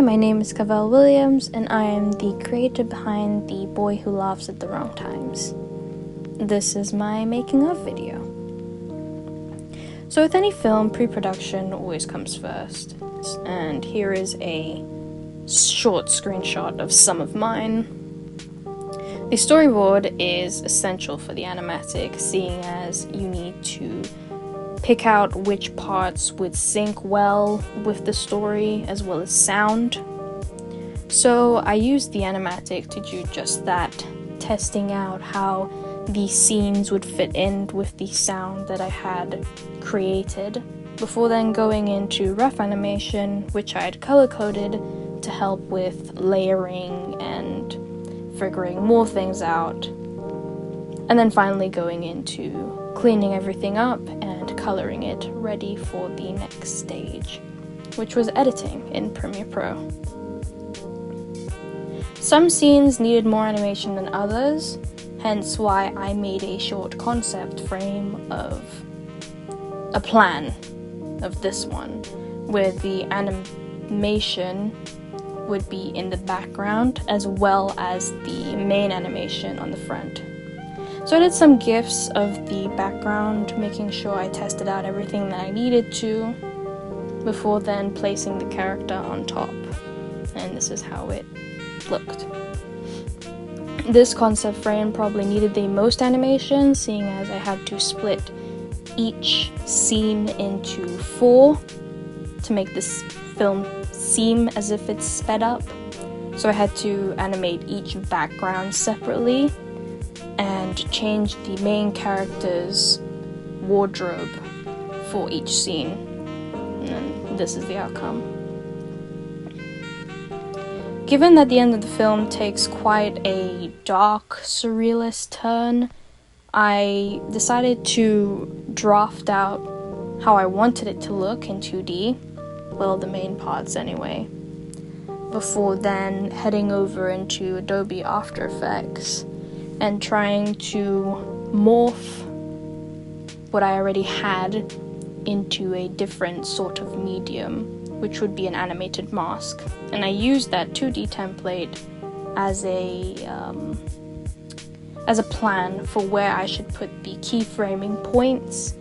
Hi, my name is Cavell Williams, and I am the creator behind The Boy Who Laughs at the Wrong Times. This is my making of video. So with any film, pre-production always comes first, and here is a short screenshot of some of mine. The storyboard is essential for the animatic, seeing as you need to pick out which parts would sync well with the story as well as sound. So I used the animatic to do just that, testing out how the scenes would fit in with the sound that I had created, before then going into rough animation, which I had color coded to help with layering and figuring more things out, and then finally going into cleaning everything up and coloring it ready for the next stage, which was editing in Premiere Pro. Some scenes needed more animation than others, hence why I made a short concept frame of a plan of this one, where the animation would be in the background as well as the main animation on the front. So I did some GIFs of the background, making sure I tested out everything that I needed to, before then placing the character on top. And this is how it looked. This concept frame probably needed the most animation, seeing as I had to split each scene into 4 to make this film seem as if it's sped up. So I had to animate each background separately and change the main character's wardrobe for each scene. And then this is the outcome. Given that the end of the film takes quite a dark, surrealist turn, I decided to draft out how I wanted it to look in 2D, well, the main parts anyway, before then heading over into Adobe After Effects and trying to morph what I already had into a different sort of medium, which would be an animated mask. And I used that 2D template as a plan for where I should put the keyframing points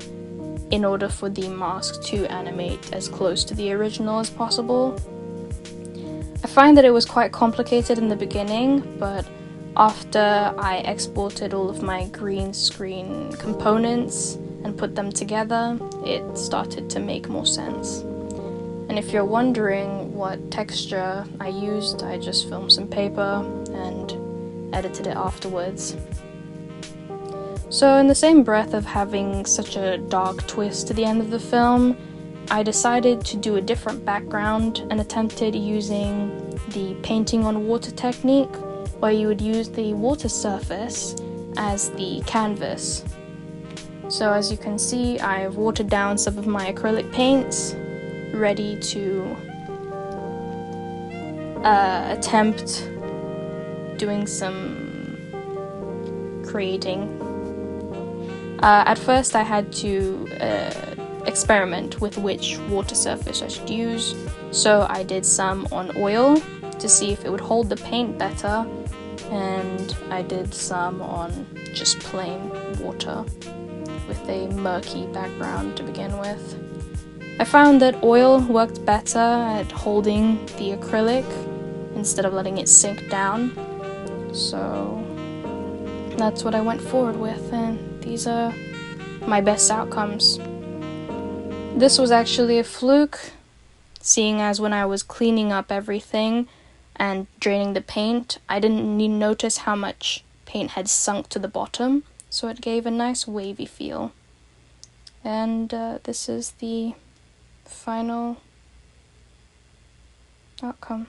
in order for the mask to animate as close to the original as possible. I find that it was quite complicated in the beginning, but after I exported all of my green screen components and put them together, it started to make more sense. And if you're wondering what texture I used, I just filmed some paper and edited it afterwards. So in the same breath of having such a dark twist to the end of the film, I decided to do a different background and attempted using the painting on water technique, where you would use the water surface as the canvas. So as you can see, I've watered down some of my acrylic paints, ready to attempt doing some creating. At first I had to experiment with which water surface I should use, so I did some on oil to see if it would hold the paint better, and I did some on just plain water with a murky background to begin with. I found that oil worked better at holding the acrylic instead of letting it sink down, so that's what I went forward with, and these are my best outcomes. This was actually a fluke, seeing as when I was cleaning up everything and draining the paint, I didn't notice how much paint had sunk to the bottom, so it gave a nice wavy feel. And this is the final outcome.